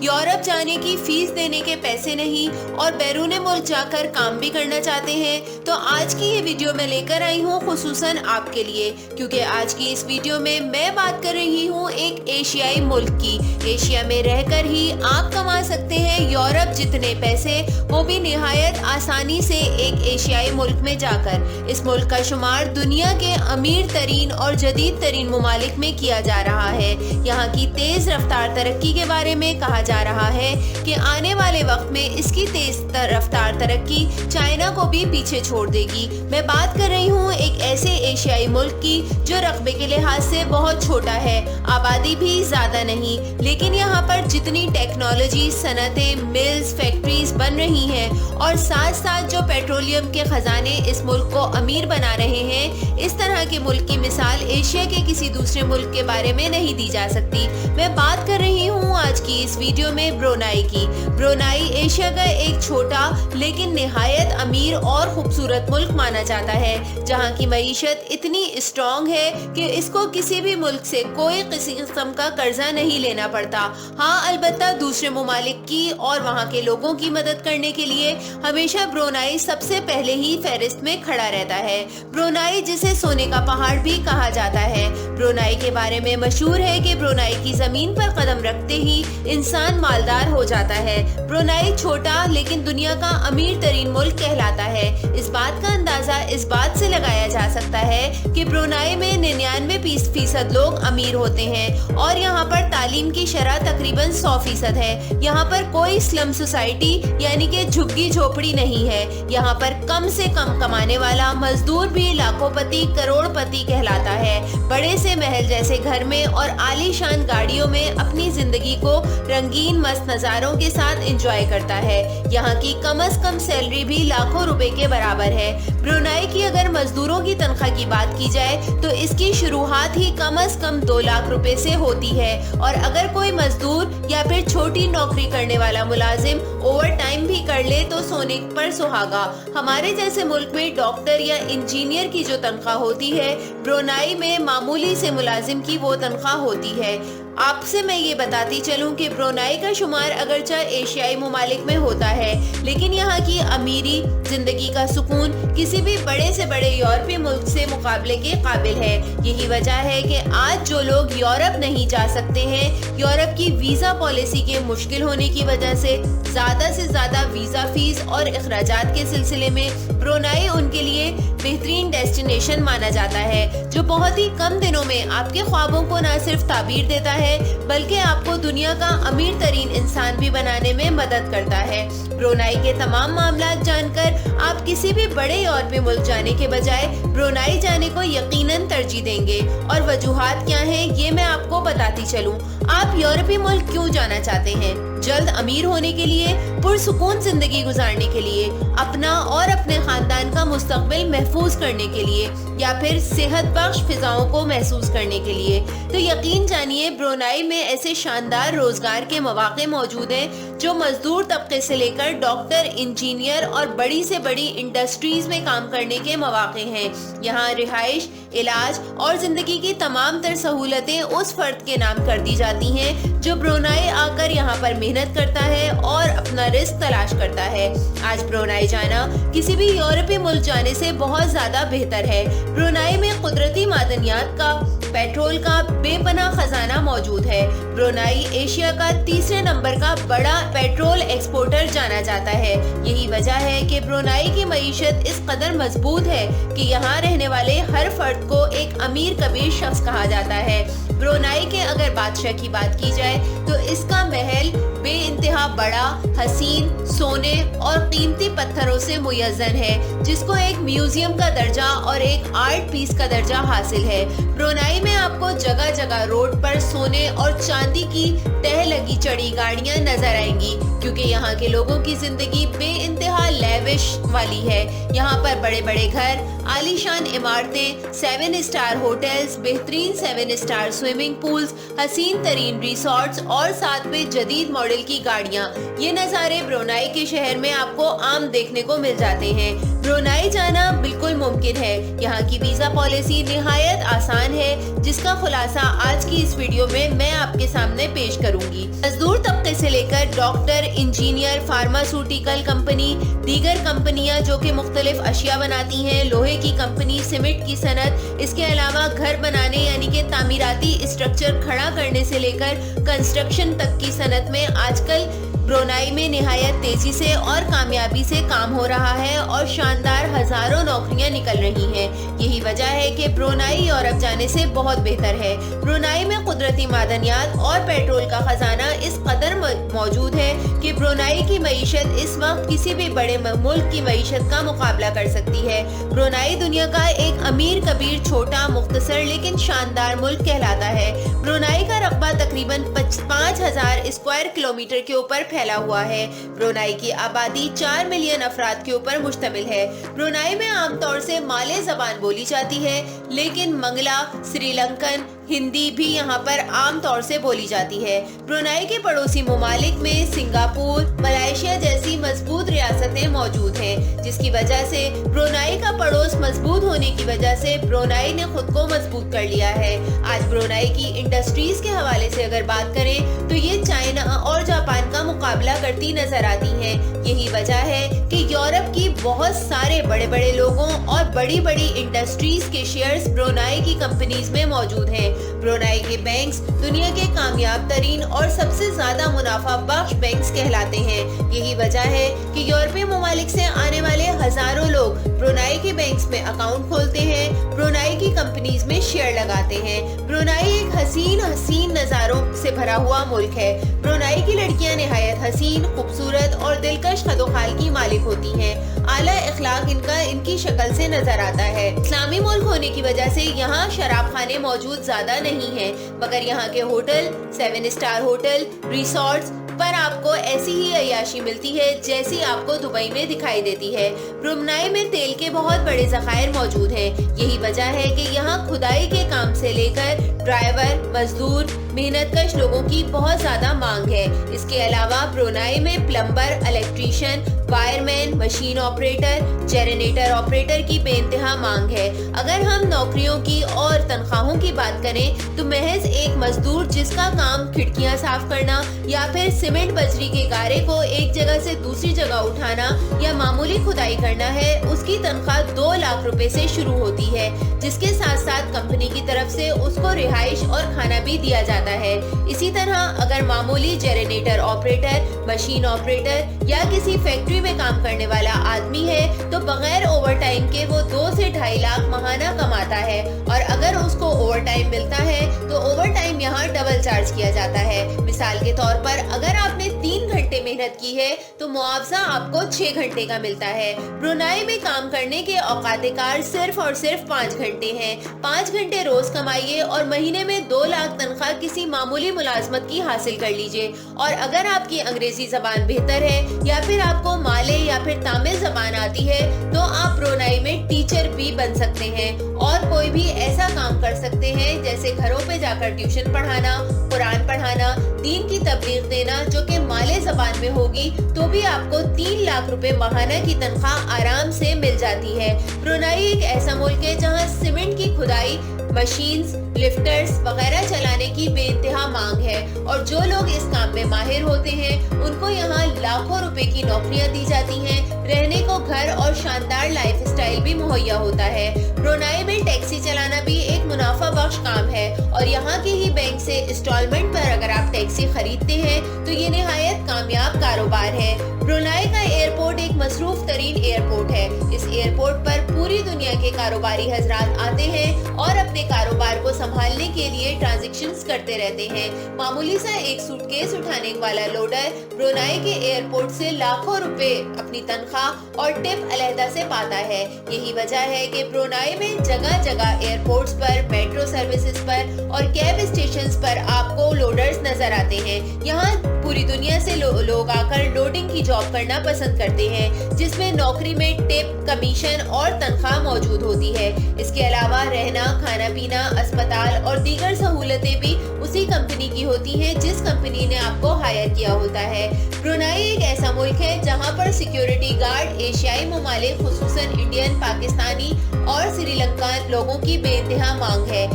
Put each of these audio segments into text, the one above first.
Europe جانے کی face دینے کے پیسے نہیں اور بیرون ملک جا کر کام بھی کرنا چاہتے ہیں تو آج کی یہ ویڈیو میں لے کر آئی ہوں خصوصاً آپ کے لیے، کیونکہ آج کی اس ویڈیو میں بات کر رہی ہوں ایک ایشیائی ملک کی۔ ایشیا میں رہ کر ہی آپ کما سکتے ہیں یورپ جتنے پیسے، وہ بھی نہایت آسانی سے ایک ایشیائی ملک میں جا کر۔ اس ملک کا شمار دنیا کے امیر ترین اور جدید ترین ممالک میں کیا جا رہا ہے۔ یہاں کی تیز رفتار ترقی کے بارے میں کہا جا رہا ہے کہ آنے والے وقت میں اس کی تیز رفتار ترقی چائنا کو بھی پیچھے چھوڑ دے گی۔ میں بات کر رہی ہوں ایک ایسے ایشیائی ملک کی جو رقبے کے لحاظ سے بہت چھوٹا ہے، آبادی بھی زیادہ نہیں، لیکن یہاں پر جتنی ٹیکنالوجی، صنعتیں، ملز، فیکٹریز بن رہی ہیں اور ساتھ ساتھ جو پیٹرولیم کے خزانے اس ملک کو امیر بنا رہے ہیں، اس طرح کے ملک کی مثال ایشیا کے کسی دوسرے ملک کے بارے میں نہیں دی جا سکتی۔ میں بات کر رہی ہوں آج کی اس ویڈیو میں برونائی کی۔ برونائی ایشیا کا ایک چھوٹا لیکن نہایت امیر اور خوبصورت ملک مانا جاتا ہے، جہاں کی معیشت اتنی اسٹرانگ ہے کہ اس کو کسی بھی ملک سے کوئی قسم کا قرضہ نہیں لینا پڑتا۔ ہاں، البتہ دوسرے ممالک کی اور وہاں کے لوگوں کی مدد کرنے کے لیے ہمیشہ برونائی سب سے پہلے ہی فہرست میں کھڑا رہتا ہے۔ برونائی جسے سونے کا پہاڑ بھی کہا جاتا ہے۔ برونائی کے بارے میں مشہور ہے کہ برونائی کی زمین پر قدم رکھتے ہی انسان مالدار ہو جاتا ہے۔ برونائی چھوٹا لیکن دنیا کا امیر ترین ملک کہلاتا ہے۔ اس بات کا اندازہ اس بات سے لگایا جا سکتا ہے کہ برونائی میں 99% لوگ امیر ہوتے ہیں اور یہاں پر تعلیم کی شرح تقریباً 100% ہے۔ یہاں پر کوئی سلم سوسائٹی یعنی کہ جھگی جھوپڑی نہیں ہے۔ یہاں پر کم سے کم کمانے والا مزدور بھی لاکھوں پتی کروڑ پتی کہلاتا ہے۔ بڑے سے محل جیسے گھر میں اور عالی شان گاڑیوں میں اپنی زندگی کو رنگین مست نظاروں کے ساتھ انجوائے کرتا ہے۔ یہاں کی کم از کم سیلری بھی لاکھوں روپے کے برابر ہے۔ برونائی کی اگر مزدوروں کی تنخواہ کی بات کی جائے تو اس کی شروعات ہی کم از کم 2 لاکھ روپے سے ہوتی ہے، اور اگر کوئی مزدور یا پھر چھوٹی نوکری کرنے والا ملازم اوور ٹائم بھی کر لے تو سونے پر سہاگا۔ ہمارے جیسے ملک میں ڈاکٹر یا انجینئر کی جو تنخواہ ہوتی ہے، برونائی میں معمولی سے ملازم کی وہ تنخواہ ہوتی ہے۔ آپ سے میں یہ بتاتی چلوں کہ برونائی کا شمار اگرچہ ایشیائی ممالک میں ہوتا ہے، لیکن یہاں کی امیری، زندگی کا سکون کسی بھی بڑے سے بڑے یورپی ملک سے مقابلے کے قابل ہے۔ یہی وجہ ہے کہ آج جو لوگ یورپ نہیں جا سکتے ہیں، یورپ کی ویزا پالیسی کے مشکل ہونے کی وجہ سے زیادہ ویزا فیس اور اخراجات کے سلسلے میں برونائی ان کے لیے بہترین ڈیسٹینیشن مانا جاتا ہے، جو بہت ہی کم دنوں میں آپ کے خوابوں کو نہ صرف تعبیر دیتا ہے بلکہ آپ کو دنیا کا امیر ترین انسان بھی بنانے میں مدد کرتا ہے۔ برونائی کے تمام معاملات جان کر آپ کسی بھی بڑے یورپی ملک جانے کے بجائے برونائی جانے کو یقیناً ترجیح دیں گے، اور وجوہات کیا ہیں یہ میں آپ کو بتاتی چلوں۔ آپ یورپی ملک کیوں جانا چاہتے ہیں؟ جلد امیر ہونے کے لیے، پرسکون زندگی گزارنے کے لیے، اپنا اور اپنے خاندان کا مستقبل محفوظ کرنے کے لیے، یا پھر صحت بخش فضاؤں کو محسوس کرنے کے لیے؟ تو یقین جانیے برونائی میں ایسے شاندار روزگار کے مواقع موجود ہیں جو مزدور طبقے سے لے کر ڈاکٹر، انجینئر اور بڑی سے بڑی انڈسٹریز میں کام کرنے کے مواقع ہیں۔ یہاں رہائش، علاج اور زندگی کی تمام تر سہولتیں اس فرد کے نام کر دی جاتی ہیں جو برونائی آ کر یہاں پر محنت کرتا ہے اور اپنا رزق تلاش کرتا ہے۔ آج برونائی جانا کسی بھی یورپی ملک جانے سے بہت زیادہ بہتر ہے۔ برونائی میں قدرتی معدنیات کا، پیٹرول کا بے پناہ خزانہ موجود ہے۔ برونائی ایشیا کا 3 نمبر کا بڑا پیٹرول ایکسپورٹر جانا جاتا ہے۔ یہی وجہ ہے کہ برونائی کی معیشت اس قدر مضبوط ہے کہ یہاں رہنے والے ہر فرد کو ایک امیر کبیر شخص کہا جاتا ہے۔ برونائی کے اگر بادشاہ کی بات کی جائے تو اس کا محل بے انتہا بڑا، حسین، سونے اور قیمتی پتھروں سے مزین ہے، جس کو ایک میوزیم کا درجہ اور ایک آرٹ پیس کا درجہ حاصل ہے۔ برونائی میں آپ کو جگہ جگہ روڈ پر سونے اور چاندی کی تہ لگی چڑی گاڑیاں نظر آئیں گی، کیونکہ یہاں کے لوگوں کی زندگی بے انتہا لیوش والی ہے۔ یہاں پر بڑے بڑے گھر، عالی شان عمارتیں، 7 اسٹار ہوٹلز، بہترین 7 اسٹار سوئمنگ پولز، حسین ترین ریسورٹس اور ساتھ میں جدید ماڈل کی گاڑیاں، یہ نہ नज़ारे ब्रुनाई के शहर में आपको आम देखने को मिल जाते हैं। ब्रुनाई जाना बिल्कुल मुमकिन है। यहाँ की वीज़ा पॉलिसी निहायत आसान है, जिसका खुलासा आज की इस वीडियो में मैं आपके सामने पेश करूंगी। मजदूर तबके से लेकर डॉक्टर, इंजीनियर, फार्मास्यूटिकल कंपनी, दीगर कंपनियां जो कि मुख्तलिफ अशिया बनाती हैं, लोहे की कंपनी, सीमेंट की सनत, इसके अलावा घर बनाने यानी कि तामीराती स्ट्रक्चर खड़ा करने से लेकर कंस्ट्रक्शन तक की सनत में आजकल ब्रुनाई में निहायत तेजी से और कामयाबी से काम हो रहा है और शानदार हजारों नौकरियां निकल रही हैं। यही वजह है कि ब्रुनाई यूरोप जाने से बहुत बेहतर है। ब्रुनाई में कुदरती मादनियात और पेट्रोल का खजाना इस कदर मौजूद है कि ब्रुनाई की मईशत इस वक्त किसी भी बड़े मुल्क की मईशत का मुकाबला कर सकती है। ब्रुनाई दुनिया का एक अमीर कबीर, छोटा, मुख्तसर लेकिन शानदार मुल्क कहलाता है। ब्रुनाई का रकबा तकरीबन 5000 स्क्वायर किलोमीटर के ऊपर फैला हुआ है। ब्रुनाई की आबादी 4 मिलियन अफराद के ऊपर मुश्तमिल है। ब्रुनाई में आमतौर से माले जबान बोली जाती है, लेकिन मंगला, श्रीलंकन, हिंदी भी यहाँ पर आम तौर से बोली जाती है। ब्रुनाई के पड़ोसी ममालिक में सिंगापुर, मलेशिया जैसी मजबूत रियासतें मौजूद हैं, जिसकी वजह से ब्रुनाई का पड़ोस मजबूत होने की वजह से ब्रुनाई ने खुद को मजबूत कर लिया है। आज ब्रुनाई की इंडस्ट्रीज के हवाले से अगर बात करें तो ये चाइना और जापान का मुकाबला करती नजर आती हैं। यही वजह है कि यूरोप की बहुत सारे बड़े बड़े लोगों और बड़ी बड़ी इंडस्ट्रीज के शेयर्स ब्रुनाई की कंपनीज में मौजूद हैं। ब्रुनाई के बैंक्स दुनिया के कामयाब तरीन और सबसे ज्यादा मुनाफा बख्श बैंक्स कहलाते हैं। यही वजह है कि यूरोपीय ममालिक से आने वाले हजारों लोग ब्रुनाई के बैंक्स में अकाउंट खोलते हैं, ब्रुनाई की कंपनीज में शेयर लगाते हैं। ब्रुनाई एक हसीन नजारों से भरा हुआ मुल्क है। ब्रुनाई की लड़कियां निहायत हसीन, खूबसूरत और दिलकश खदोखाल की मालिक होती हैं। आला इखलाक इनकी शक्ल से नजर आता है। इस्लामी मुल्क होने की वजह से यहाँ शराब खाने मौजूद ज्यादा नहीं है, मगर यहाँ के होटल, 7 स्टार होटल, रिसोर्ट्स पर आपको ऐसी ही अय्याशी मिलती है जैसी आपको दुबई में दिखाई देती है। ब्रुनाई में तेल के बहुत बड़े ज़खायर मौजूद हैं। यही वजह है कि यहाँ खुदाई के काम से लेकर ड्राइवर, मजदूर, मेहनतकश लोगों की बहुत ज्यादा मांग है। इसके अलावा ब्रुनाई में plumber, electrician, wireman, machine operator, generator operator की बेइंतहा मांग है। अगर हम नौकरियों की और तनख्वाहों की बात करें तो महज एक मजदूर जिसका काम खिड़कियां साफ करना या फिर सीमेंट बजरी के गारे को एक जगह से दूसरी जगह उठाना या मामूली खुदाई करना है, उसकी तनख्वाह 2 लाख रुपए से शुरू होती है, जिसके साथ साथ कंपनी की तरफ से उसको रिहाइश और खाना भी दिया जाता है। इसी तरह अगर मामूली जनरेटर ऑपरेटर, मशीन ऑपरेटर या किसी फैक्ट्री में काम करने वाला आदमी है तो बगैर ओवरटाइम के वो 2 से 2.5 लाख महाना कमाता है, और अगर उसको ओवरटाइम मिलता है तो ओवरटाइम यहाँ डबल चार्ज किया जाता है। मिसाल के तौर पर अगर आपने 3 घंटे मेहनत की है तो मुआवजा आपको 6 घंटे का मिलता है। ब्रुनाई में काम करने के औकात कार सिर्फ और सिर्फ 5 घंटे हैं। 5 घंटे रोज कमाइए और महीने में 2 लाख तनख्वाह किसी मामूली मुलाजमत की हासिल कर लीजिए। और अगर आपकी अंग्रेजी जबान बेहतर है या फिर आपको माले या फिर तामिल जबान आती है तो आप ब्रुनाई में टीचर भी बन सकते हैं और कोई भी ऐसा काम कर सकते हैं जैसे घरों पे जाकर ट्यूशन पढ़ाना, कुरान पढ़ाना, दीन की तबलीग देना, जो कि माले जबान में होगी तो भी आपको 3 लाख रुपए माहाना की तनख्वाह आराम से मिल जाती है। ब्रुनाई एक ऐसा मुल्क है जहाँ सीमेंट की खुदाई, मशीन्स, लिफ्टर्स वगैरह चलाने की बेइंतहा मांग है, और जो लोग इस काम में माहिर होते हैं उनको यहाँ लाखों रुपए की नौकरियां दी जाती हैं। रहने को घर और शानदार लाइफ स्टाइल भी मुहैया होता है। ब्रुनाई में टैक्सी चलाना भी एक मुनाफा बख्श काम है, और यहाँ के ही बैंक से इंस्टॉलमेंट पर अगर आप टैक्सी खरीदते हैं तो ये निहायत कामयाब कारोबार है। ब्रुनाई का एयरपोर्ट एक मसरूफ तरीन एयरपोर्ट है। इस एयरपोर्ट पर पूरी दुनिया के कारोबारी हजरात आते हैं और अपने कारोबार को संभालने के लिए ट्रांजैक्शंस करते रहते हैं। मामूली सा एक सूटकेस उठाने वाला लोडर ब्रुनाई के एयरपोर्ट से लाखों रुपए अपनी तनख्वाह और टिप अलहदा से पाता है। यही वजह है कि ब्रुनाई में जगह जगह एयरपोर्ट्स पर, मेट्रो सर्विसेज पर और कैब स्टेशंस पर आपको लोडर्स नजर आते हैं। यहाँ पूरी दुनिया से लोग आकर लोडिंग की जॉब करना पसंद करते हैं, जिसमें नौकरी में टिप, कमीशन और तनख्वाह मौजूद होती है। इसके अलावा रहना, खाना पीना, अस्पताल और दीगर सहूलतें भी उसी कंपनी की होती हैं जिस कंपनी ने आपको हायर किया होता है। ब्रुनाई एक ऐसा मुल्क है जहां पर सिक्योरिटी गार्ड एशियाई ममालिक, खुसूसन इंडियन, पाकिस्तानी और श्रीलंका लोगों की बेइंतहा मांग है।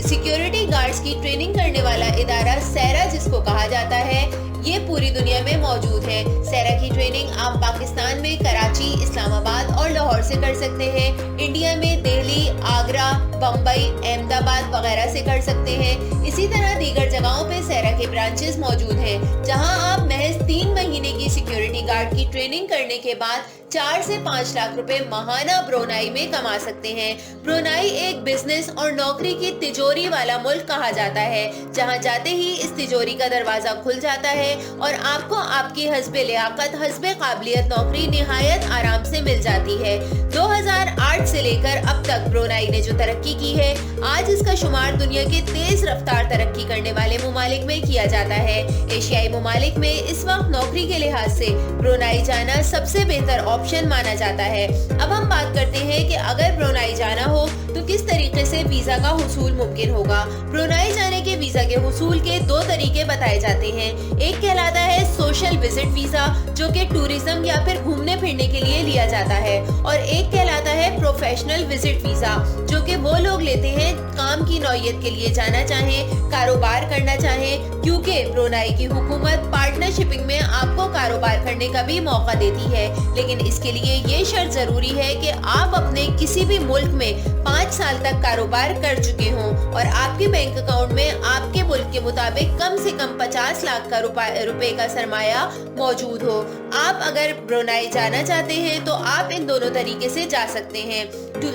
सिक्योरिटी गार्ड्स की ट्रेनिंग करने वाला इदारा सेरा जिसको कहा जाता है, ये पूरी दुनिया में मौजूद है। सेरा की ट्रेनिंग आप पाकिस्तान में कराची, इस्लामाबाद और लाहौर से कर सकते हैं। इंडिया में दिल्ली, आगरा, बम्बई, अहमदाबाद वगैरह से कर सकते हैं। इसी तरह दीगर जगहों पे सेरा के ब्रांचेस मौजूद हैं, जहां आप महज 3 महीने की सिक्योरिटी गार्ड की ट्रेनिंग करने के बाद 4 से 5 लाख रुपए माहाना ब्रुनाई में कमा सकते हैं। ब्रुनाई एक बिजनेस और नौकरी की तिजोरी वाला मुल्क कहा जाता है, जहां जाते ही इस तिजोरी का दरवाजा खुल जाता है और आपको आपकी हस्बे लियाकत, हस्बे काबिलियत नौकरी निहायत आराम से मिल जाती है। 2008 से लेकर अब तक ब्रुनाई ने जो तरक्की की है, आज इसका शुमार दुनिया के तेज रफ्तार तरक्की करने वाले ममालिक में किया जाता है। एशियाई ममालिक में इस वक्त नौकरी के लिहाज से ब्रुनाई जाना सबसे बेहतर ऑप्शन माना जाता है। अब हम बात करते हैं कि अगर ब्रुनाई जाना हो तो किस तरीके से वीजा का हुसूल मुमकिन होगा। ब्रुनाई जाने के वीजा के हुसूल के 2 तरीके बताए जाते हैं। एक कहलाता है सोशल विजिट वीजा, जो कि टूरिज्म या फिर घूमने फिरने के लिए लिया जाता है, और एक कहलाता है प्रोफेशनल विजिट वीजा, जो कि वो लोग लेते हैं काम की नौयत के लिए जाना चाहें, कारोबार करना चाहें, क्योंकि ब्रुनाई की हुकूमत पार्टनरशिपिंग में आपको कारोबार करने का भी मौका देती है। लेकिन इसके लिए ये शर्त जरूरी है कि आप अपने किसी भी मुल्क में 5 साल तक कारोबार कर चुके हों और आपके बैंक अकाउंट में आपके मुल्क के मुताबिक कम से कम 50 लाख का रुपए का सरमाया मौजूद हो। आप अगर ब्रुनाई जाना चाहते हैं तो आप इन दोनों तरीके से जा सकते हैं।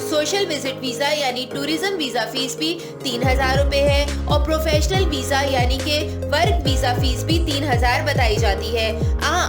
सोशल विजिट वीजा यानी टूरिज्म वीजा फीस भी 3000 रुपए है और प्रोफेशनल वीजा यानी कि वर्क वीजा फीस भी 3000 बताई जाती है।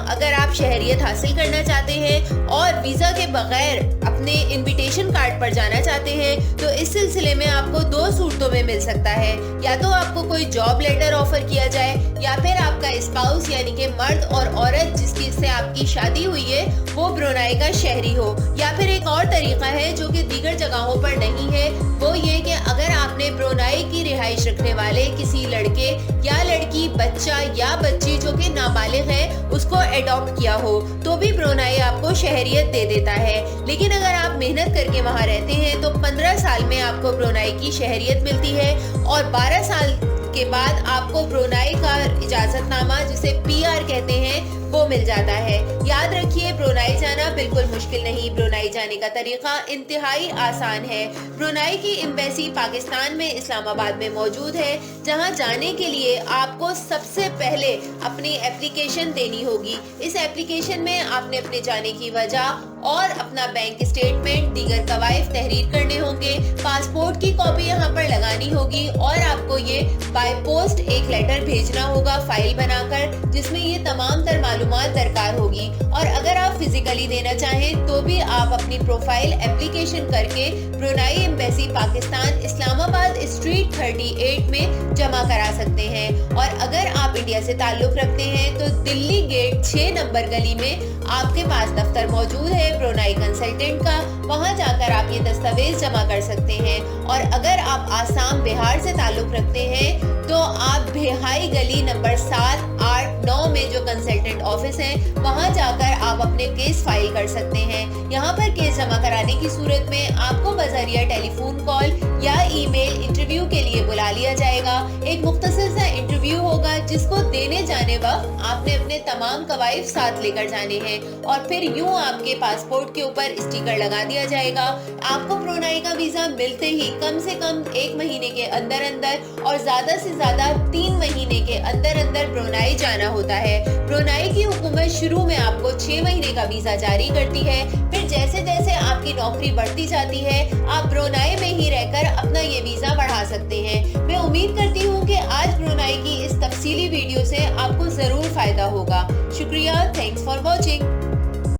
अगर आप शहरियत हासिल करना चाहते हैं और वीजा के बगैर अपने इनविटेशन कार्ड पर जाना चाहते हैं तो इस सिलसिले में आपको 2 सूरतों में मिल सकता है। या तो आपको कोई जॉब लेटर ऑफर किया जाए, या फिर आपका स्पाउस यानी कि मर्द और औरत जिसकी से आपकी शादी हुई है वो ब्रुनाई का शहरी हो। या फिर एक और तरीका है जो कि दीगर जगहों पर नहीं है, वो ये कि अगर आपने ब्रुनाई की रिहाइश रखने वाले किसी लड़के या लड़की, बच्चा या बच्ची जो कि नाबालिग है उसको एडॉप्ट किया हो तो भी ब्रुनाई आपको शहरियत दे देता है। लेकिन अगर आप मेहनत करके वहाँ रहते हैं तो 15 साल में आपको ब्रुनाई की शहरियत मिलती है और 12 साल के बाद आपको ब्रुनाई का इजाजतनामा जिसे PR कहते हैं वो मिल जाता है। याद रखिए, ब्रुनाई जाना बिल्कुल मुश्किल नहीं। ब्रुनाई जाने का तरीका इंतहाई आसान है। ब्रुनाई की एम्बेसी पाकिस्तान में इस्लामाबाद में मौजूद है, जहां जाने के लिए आपको सबसे पहले अपनी एप्लीकेशन देनी होगी। इस एप्लीकेशन में आपने अपने जाने की वजह और अपना बैंक स्टेटमेंट, दीगर कवायद तहरीर करने होंगे, पासपोर्ट की कॉपी यहाँ पर लगानी होगी और आपको ये बाय पोस्ट एक लेटर भेजना होगा फाइल बनाकर, जिसमें ये तमाम तर मालूमात दरकार होगी। और अगर आप फिजिकली देना चाहें तो भी आप अपनी प्रोफाइल एप्लीकेशन करके Brunei embassy Pakistan, Islamabad street 38 में जमा करा सकते हैं। और अगर आप इंडिया से ताल्लुक रखते हैं तो दिल्ली गेट 6 नंबर गली में आपके पास दफ्तर मौजूद है ब्रुनाई कंसल्टेंट का, वहां जाकर आप ये दस्तावेज जमा कर सकते हैं। और अगर आप आसाम, बिहार से ताल्लुक रखते हैं तो आप बिहाई गली नंबर 7, 8, 9 में जो कंसल्टेंट ऑफिस है वहां जाकर आप अपने केस फाइल कर सकते हैं। यहाँ पर केस जमा कराने की सूरत में आपको बजरिया टेलीफोन कॉल या ईमेल इंटरव्यू के लिए बुला लिया जाएगा। एक मुख्तसर सा इंटरव्यू होगा जिसको देने जाने वक्त आपने अपने तमाम कवायद साथ लेकर जाने हैं और फिर यूं आपके पासपोर्ट के ऊपर स्टिकर लगा दिया जाएगा। आपको ब्रुनाई का वीजा मिलते ही कम से कम 1 महीने के अंदर अंदर और ज्यादा से ज्यादा 3 महीने के अंदर अंदर ब्रुनाई जाना होता है। ब्रुनाई की हुकूमत शुरू में आपको 6 महीने का वीजा जारी करती है, फिर जैसे जैसे आपकी नौकरी बढ़ती जाती है आप ब्रुनाई में ही रहकर अपना ये वीजा बढ़ा सकते हैं। मैं उम्मीद करती हूँ कि आज ब्रुनाई की इस तफसीली वीडियो से आपको जरूर फायदा होगा। शुक्रिया, थैंक्स फॉर वॉचिंग।